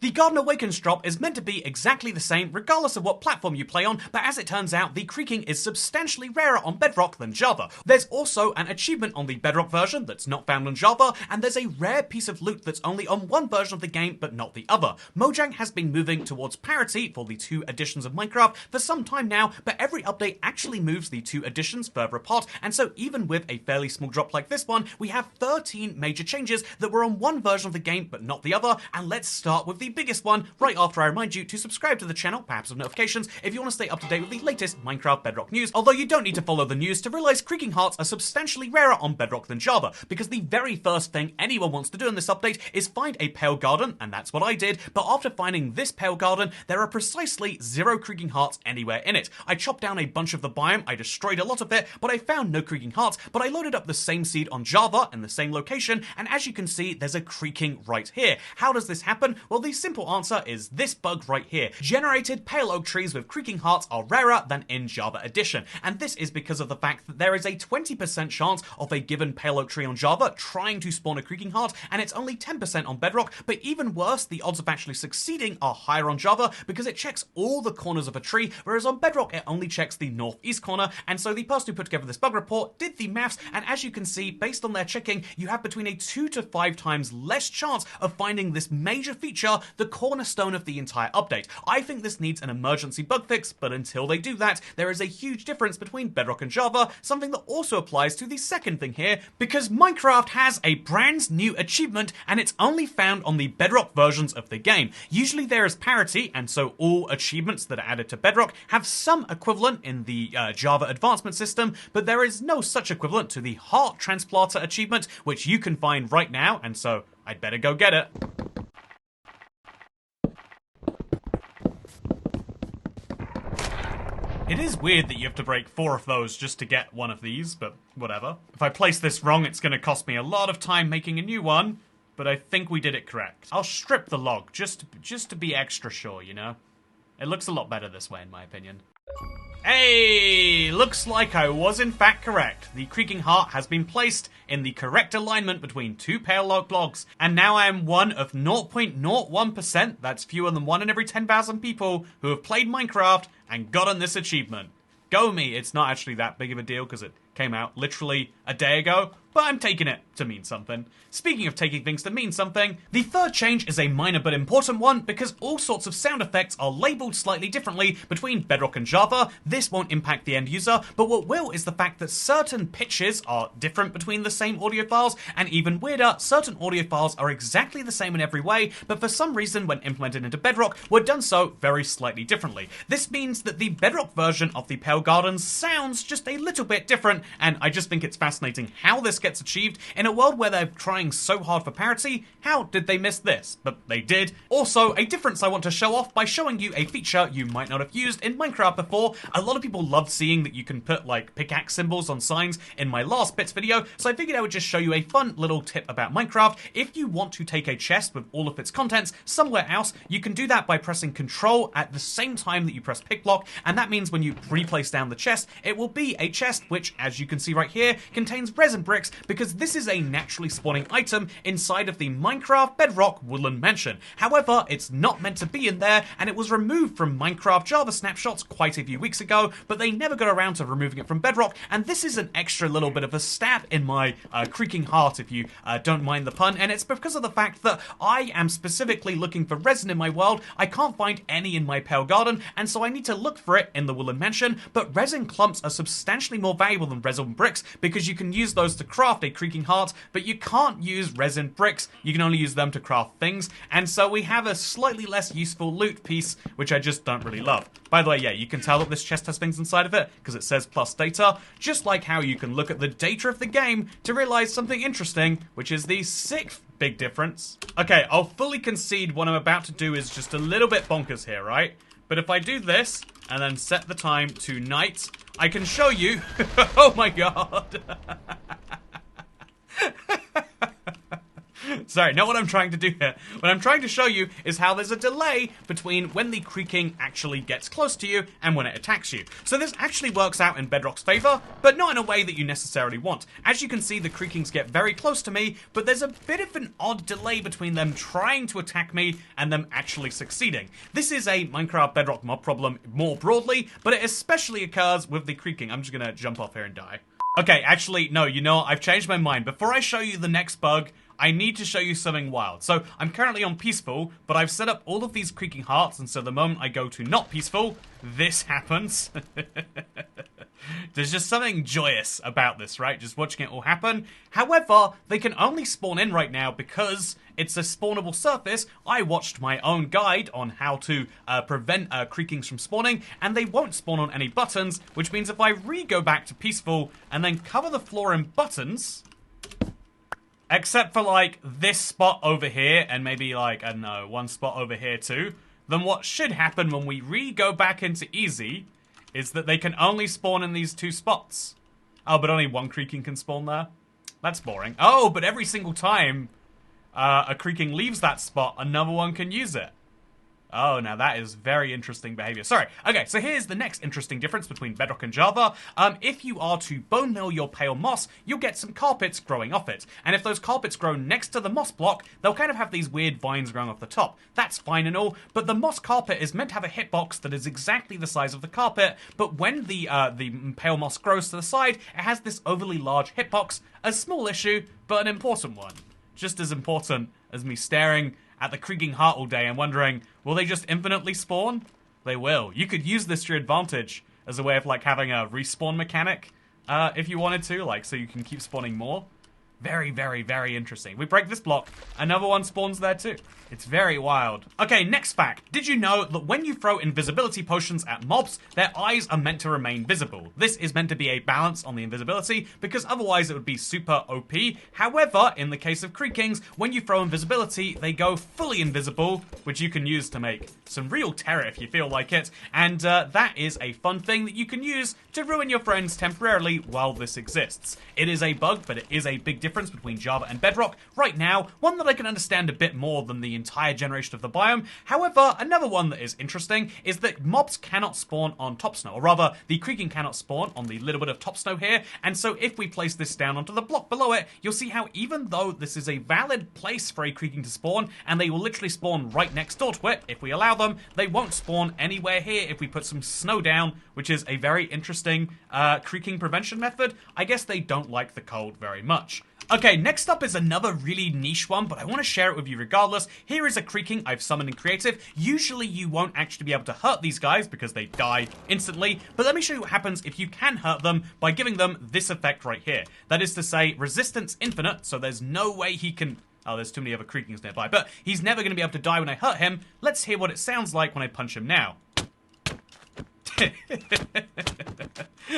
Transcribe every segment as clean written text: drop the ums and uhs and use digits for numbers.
The Garden Awakens drop is meant to be exactly the same regardless of what platform you play on, but as it turns out, the creaking is substantially rarer on Bedrock than Java. There's also an achievement on the Bedrock version that's not found on Java, and there's a rare piece of loot that's only on one version of the game but not the other. Mojang has been moving towards parity for the two editions of Minecraft for some time now, but every update actually moves the two editions further apart, and so even with a fairly small drop like this one, we have 13 major changes that were on one version of the game but not the other, and let's start with the biggest one right after I remind you to subscribe to the channel, perhaps with notifications, if you want to stay up to date with the latest Minecraft Bedrock news, although you don't need to follow the news to realise creaking hearts are substantially rarer on Bedrock than Java, because the very first thing anyone wants to do in this update is find a pale garden, and that's what I did, but after finding this pale garden, there are precisely 0 creaking hearts anywhere in it. I chopped down a bunch of the biome, I destroyed a lot of it, but I found no creaking hearts, but I loaded up the same seed on Java in the same location, and as you can see, there's a creaking right here. How does this happen? Well, the simple answer is this bug right here. Generated pale oak trees with creaking hearts are rarer than in Java Edition, and this is because of the fact that there is a 20% chance of a given pale oak tree on Java trying to spawn a creaking heart, and it's only 10% on Bedrock, but even worse, the odds of actually succeeding are higher on Java because it checks all the corners of a tree, whereas on Bedrock it only checks the northeast corner, and so the person who put together this bug report did the maths, and as you can see, based on their checking, you have between a 2 to 5 times less chance of finding this major feature, the cornerstone of the entire update. I think this needs an emergency bug fix, but until they do that, there is a huge difference between Bedrock and Java, something that also applies to the second thing here, because Minecraft has a brand new achievement, and it's only found on the Bedrock versions of the game. Usually there is parity, and so all achievements that are added to Bedrock have some equivalent in the Java advancement system, but there is no such equivalent to the Heart Transplanter achievement, which you can find right now, and so I'd better go get it. It is weird that you have to break 4 of those just to get one of these, but whatever. If I place this wrong, it's going to cost me a lot of time making a new one, but I think we did it correct. I'll strip the log, just to be extra sure, you know? It looks a lot better this way, in my opinion. Hey! Looks like I was in fact correct. The creaking heart has been placed in the correct alignment between 2 pale log blocks, and now I am one of 0.01%, that's fewer than 1 in every 10,000 people, who have played Minecraft and gotten this achievement. Go me, it's not actually that big of a deal because it came out literally a day ago, but I'm taking it to mean something. Speaking of taking things to mean something, the third change is a minor but important one because all sorts of sound effects are labelled slightly differently between Bedrock and Java. This won't impact the end user, but what will is the fact that certain pitches are different between the same audio files, and even weirder, certain audio files are exactly the same in every way, but for some reason when implemented into Bedrock were done so very slightly differently. This means that the Bedrock version of the Pale Gardens sounds just a little bit different, and I just think it's fascinating how this gets achieved in a world where they're trying so hard for parity. How did they miss this? But they did. Also, a difference I want to show off by showing you a feature you might not have used in Minecraft before. A lot of people love seeing that you can put like pickaxe symbols on signs in my last bits video, so I figured I would just show you a fun little tip about Minecraft. If you want to take a chest with all of its contents somewhere else, you can do that by pressing Control at the same time that you press pick block, and that means when you replace down the chest, it will be a chest which, as you can see right here, contains resin bricks, because this is a naturally spawning item inside of the Minecraft Bedrock Woodland Mansion. However, it's not meant to be in there, and it was removed from Minecraft Java snapshots quite a few weeks ago, but they never got around to removing it from Bedrock, and this is an extra little bit of a stab in my creaking heart, if you don't mind the pun, and it's because of the fact that I am specifically looking for resin in my world. I can't find any in my Pale Garden, and so I need to look for it in the Woodland Mansion, but resin clumps are substantially more valuable than resin bricks, because you can use those to craft a creaking heart, but you can't use resin bricks. You can only use them to craft things, and so we have a slightly less useful loot piece, which I just don't really love. By the way, yeah, you can tell that this chest has things inside of it, because it says plus data, just like how you can look at the data of the game to realize something interesting, which is the 6th big difference. Okay, I'll fully concede what I'm about to do is just a little bit bonkers here, right? But if I do this, and then set the time to night, I can show you... Oh my god! Sorry, not what I'm trying to do here. What I'm trying to show you is how there's a delay between when the creaking actually gets close to you and when it attacks you. So this actually works out in Bedrock's favor, but not in a way that you necessarily want. As you can see, the creakings get very close to me, but there's a bit of an odd delay between them trying to attack me and them actually succeeding. This is a Minecraft Bedrock mob problem more broadly, but it especially occurs with the creaking. I'm just gonna jump off here and die. Okay, actually, no, you know what? I've changed my mind. Before I show you the next bug, I need to show you something wild. So, I'm currently on peaceful, but I've set up all of these creaking hearts, and so the moment I go to not peaceful, this happens. There's just something joyous about this, right? Just watching it all happen. However, they can only spawn in right now because it's a spawnable surface. I watched my own guide on how to prevent creakings from spawning, and they won't spawn on any buttons, which means if I go back to peaceful and then cover the floor in buttons, except for like this spot over here and maybe like, I don't know, one spot over here too, then what should happen when we go back into easy is that they can only spawn in these two spots. Oh, but only one creaking can spawn there? That's boring. Oh, but every single time a creaking leaves that spot, another one can use it. Oh, now that is very interesting behavior. Sorry. Okay, so here's the next interesting difference between Bedrock and Java. If you are to bone mill your pale moss, you'll get some carpets growing off it. And if those carpets grow next to the moss block, they'll kind of have these weird vines growing off the top. That's fine and all, but the moss carpet is meant to have a hitbox that is exactly the size of the carpet, but when the pale moss grows to the side, it has this overly large hitbox. A small issue, but an important one. Just as important as me staring at the creaking heart all day and wondering, will they just infinitely spawn? They will. You could use this to your advantage as a way of like having a respawn mechanic if you wanted to, like so you can keep spawning more. Very, very, very interesting. We break this block, another one spawns there too. It's very wild. Okay, next fact. Did you know that when you throw invisibility potions at mobs, their eyes are meant to remain visible? This is meant to be a balance on the invisibility, because otherwise it would be super OP. However, in the case of creakings, when you throw invisibility, they go fully invisible, which you can use to make some real terror if you feel like it. And that is a fun thing that you can use to ruin your friends temporarily while this exists. It is a bug, but it is a big difference between Java and Bedrock right now, one that I can understand a bit more than the entire generation of the biome. However, another one that is interesting is that mobs cannot spawn on top snow, or rather, the creaking cannot spawn on the little bit of top snow here, and so if we place this down onto the block below it, you'll see how even though this is a valid place for a creaking to spawn, and they will literally spawn right next door to it if we allow them, they won't spawn anywhere here if we put some snow down, which is a very interesting creaking prevention method. I guess they don't like the cold very much. Okay, next up is another really niche one, but I want to share it with you regardless. Here is a creaking I've summoned in creative. Usually you won't actually be able to hurt these guys because they die instantly, but let me show you what happens if you can hurt them by giving them this effect right here. That is to say, resistance infinite, so there's no way he can... Oh, there's too many other creakings nearby, but he's never going to be able to die when I hurt him. Let's hear what it sounds like when I punch him now.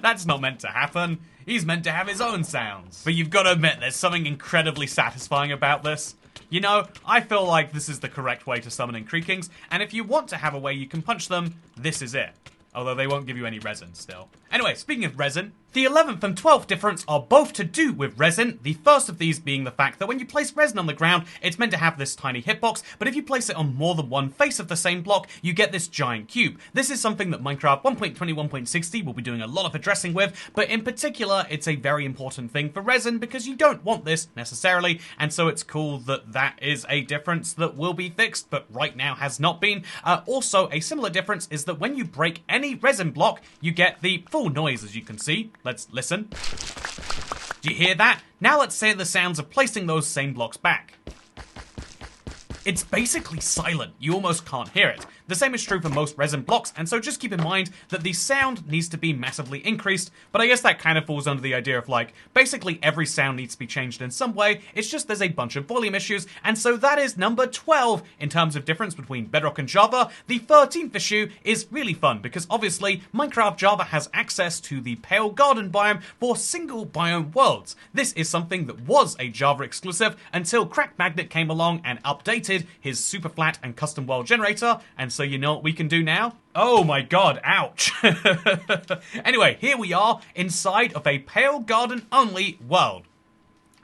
That's not meant to happen. He's meant to have his own sounds. But you've got to admit, there's something incredibly satisfying about this. You know, I feel like this is the correct way to summon in creakings, and if you want to have a way you can punch them, this is it. Although they won't give you any resin still. Anyway, speaking of resin, the 11th and 12th difference are both to do with resin, the first of these being the fact that when you place resin on the ground, it's meant to have this tiny hitbox, but if you place it on more than one face of the same block, you get this giant cube. This is something that Minecraft 1.21.60 will be doing a lot of addressing with, but in particular, it's a very important thing for resin because you don't want this necessarily, and so it's cool that that is a difference that will be fixed, but right now has not been. Also, a similar difference is that when you break any resin block, you get the full noise, as you can see. Let's listen. Do you hear that? Now let's hear the sounds of placing those same blocks back. It's basically silent. You almost can't hear it. The same is true for most resin blocks, and so just keep in mind that the sound needs to be massively increased, but I guess that kind of falls under the idea of like, basically every sound needs to be changed in some way, it's just there's a bunch of volume issues, and so that is number 12 in terms of difference between Bedrock and Java. The 13th issue is really fun, because obviously Minecraft Java has access to the Pale Garden biome for single biome worlds. This is something that was a Java exclusive until Cracked Magnet came along and updated his super flat and custom world generator, and so you know what we can do now? Oh my god, ouch. Anyway, here we are inside of a Pale Garden only world.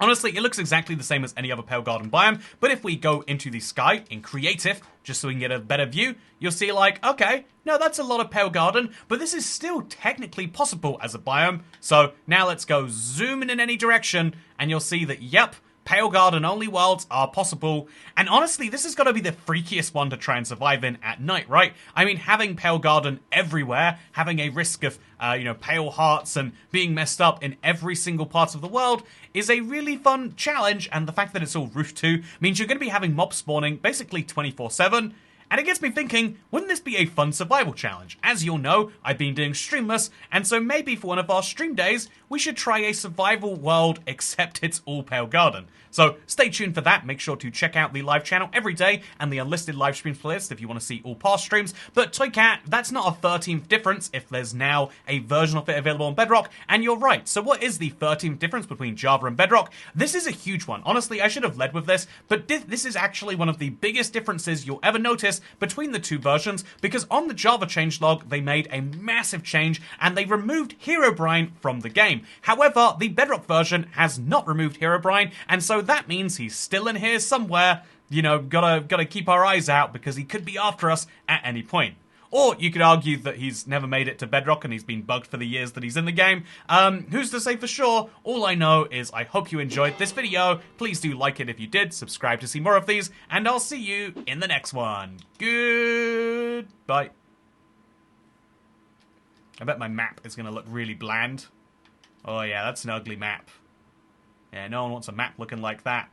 Honestly, it looks exactly the same as any other Pale Garden biome, but if we go into the sky in Creative, just so we can get a better view, you'll see like, okay, no, that's a lot of Pale Garden, but this is still technically possible as a biome. So now let's go zooming in any direction, and you'll see that, yep, Pale Garden only worlds are possible. And honestly, this has got to be the freakiest one to try and survive in at night, right? I mean, having Pale Garden everywhere, having a risk of, pale hearts and being messed up in every single part of the world is a really fun challenge. And the fact that it's all roofed too means you're going to be having mob spawning basically 24/7. And it gets me thinking, wouldn't this be a fun survival challenge? As you'll know, I've been doing Streamless, and so maybe for one of our stream days, we should try a survival world except it's all Pale Garden. So stay tuned for that. Make sure to check out the live channel every day and the unlisted live streams playlist if you want to see all past streams. But Toycat, that's not a 13th difference if there's now a version of it available on Bedrock. And you're right. So what is the 13th difference between Java and Bedrock? This is a huge one. Honestly, I should have led with this, but this is actually one of the biggest differences you'll ever notice between the two versions, because on the Java changelog, they made a massive change and they removed Herobrine from the game. However, the Bedrock version has not removed Herobrine, and so that means he's still in here somewhere. You know, gotta keep our eyes out because he could be after us at any point. Or you could argue that he's never made it to Bedrock and he's been bugged for the years that he's in the game. Who's to say for sure? All I know is I hope you enjoyed this video. Please do like it if you did, subscribe to see more of these, and I'll see you in the next one. Goodbye. I bet my map is going to look really bland. Oh yeah, that's an ugly map. Yeah, no one wants a map looking like that.